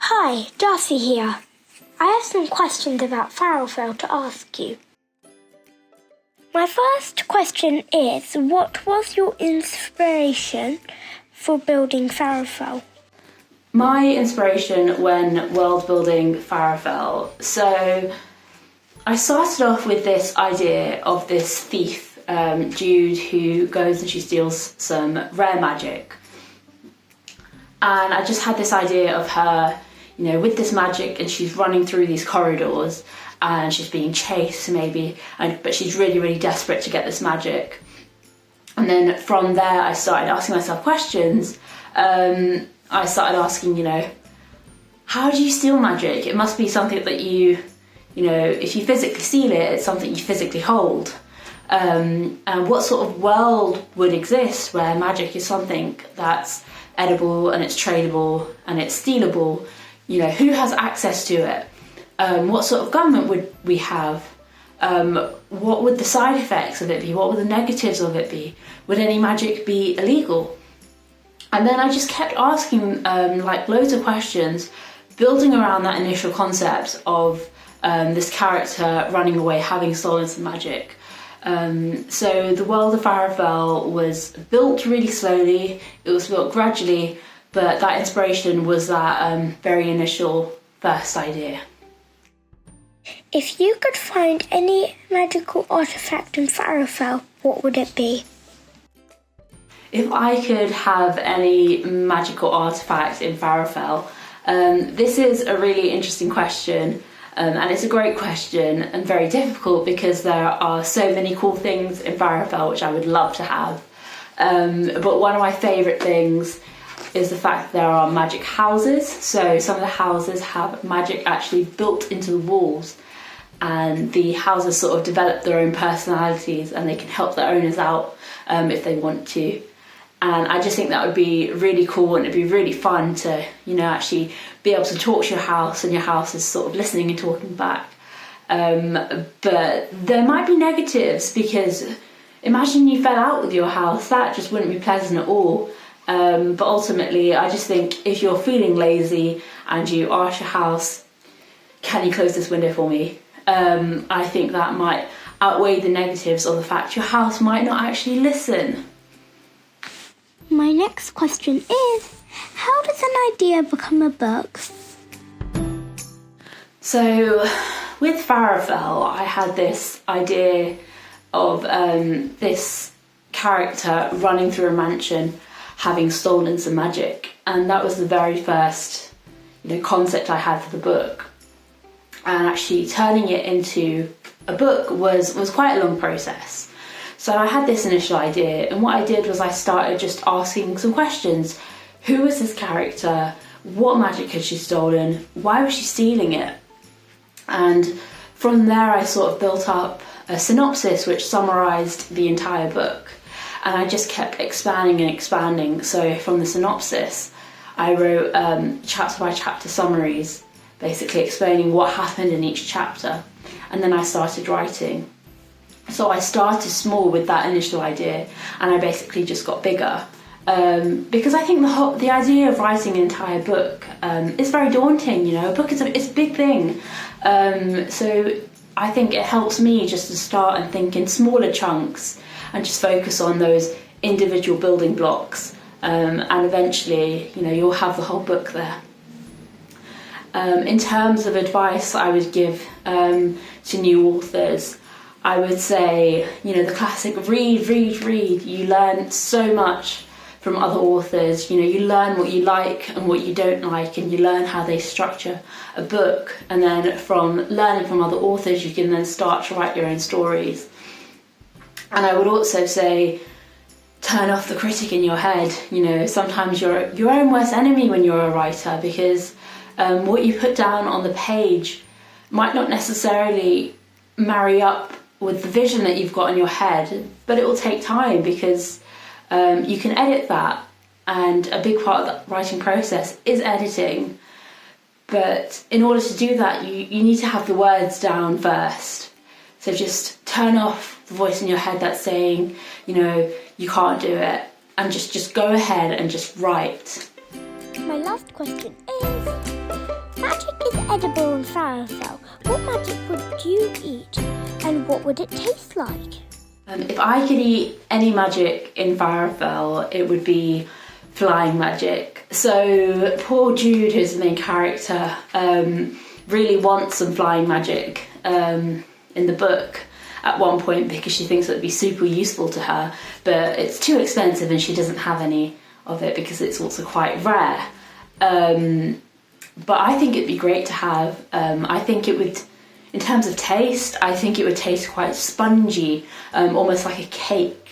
Hi, Darcey here. I have some questions about Farrowfell to ask you. My first question is, what was your inspiration for building Farrowfell? My inspiration when world building Farrowfell. So I started off with this idea of this thief, Jude, who goes and she steals some rare magic. And I just had this idea of her, with this magic, and she's running through these corridors and she's being chased maybe, but she's really, really desperate to get this magic. And then from there I started asking myself questions. I started asking, how do you steal magic? It must be something that if you physically steal it, it's something you physically hold. And what sort of world would exist where magic is something that's edible and it's tradable and it's stealable? Who has access to it? What sort of government would we have? What would the side effects of it be? What would the negatives of it be? Would any magic be illegal? And then I just kept asking loads of questions, building around that initial concept of this character running away, having stolen some magic. So the world of Farrowfell was built really slowly, it was built gradually, but that inspiration was that very initial first idea. If you could find any magical artifact in Farrowfell, what would it be? If I could have any magical artifact in Farrowfell, this is a really interesting question. And it's a great question and very difficult because there are so many cool things in Farrowfell which I would love to have. But one of my favourite things is the fact that there are magic houses. So some of the houses have magic actually built into the walls, and the houses sort of develop their own personalities and they can help their owners out if they want to. And I just think that would be really cool, and it'd be really fun to, actually be able to talk to your house and your house is sort of listening and talking back. But there might be negatives, because imagine you fell out with your house, that just wouldn't be pleasant at all. But ultimately, I just think if you're feeling lazy and you ask your house, can you close this window for me? I think that might outweigh the negatives of the fact your house might not actually listen. My next question is, how does an idea become a book? So with Farrowfell, I had this idea of this character running through a mansion having stolen some magic, and that was the very first concept I had for the book. And actually turning it into a book was quite a long process. So I had this initial idea, and what I did was I started just asking some questions. Who was this character? What magic had she stolen? Why was she stealing it? And from there I sort of built up a synopsis which summarised the entire book. And I just kept expanding and expanding. So from the synopsis, I wrote chapter by chapter summaries, basically explaining what happened in each chapter. And then I started writing. So I started small with that initial idea, and I basically just got bigger. Because I think the idea of writing an entire book is very daunting. A book is it's a big thing. So I think it helps me just to start and think in smaller chunks and just focus on those individual building blocks. And eventually, you'll have the whole book there. In terms of advice I would give to new authors, I would say, the classic read. You learn so much from other authors. You learn what you like and what you don't like, and you learn how they structure a book. And then from learning from other authors, you can then start to write your own stories. And I would also say, turn off the critic in your head. Sometimes you're your own worst enemy when you're a writer, because what you put down on the page might not necessarily marry up with the vision that you've got in your head, but it will take time, because you can edit that, and a big part of the writing process is editing. But in order to do that, you need to have the words down first. So just turn off the voice in your head that's saying, you can't do it, and just go ahead and just write. My last question is, edible in Farrowfell, what magic would you eat and what would it taste like? If I could eat any magic in Farrowfell, it would be flying magic. So poor Jude, who's the main character, really wants some flying magic in the book at one point because she thinks it would be super useful to her, but it's too expensive and she doesn't have any of it because it's also quite rare. But I think it'd be great to have. I think it would, in terms of taste, I think it would taste quite spongy, almost like a cake.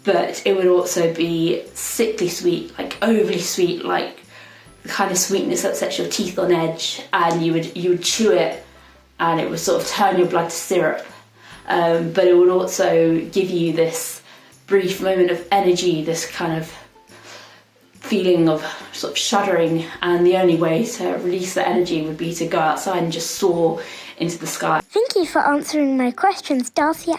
But it would also be sickly sweet, like overly sweet, like the kind of sweetness that sets your teeth on edge, and you would chew it and it would sort of turn your blood to syrup. But it would also give you this brief moment of energy, this kind of feeling of sort of shuddering, and the only way to release the energy would be to go outside and just soar into the sky. Thank you for answering my questions, Darcey.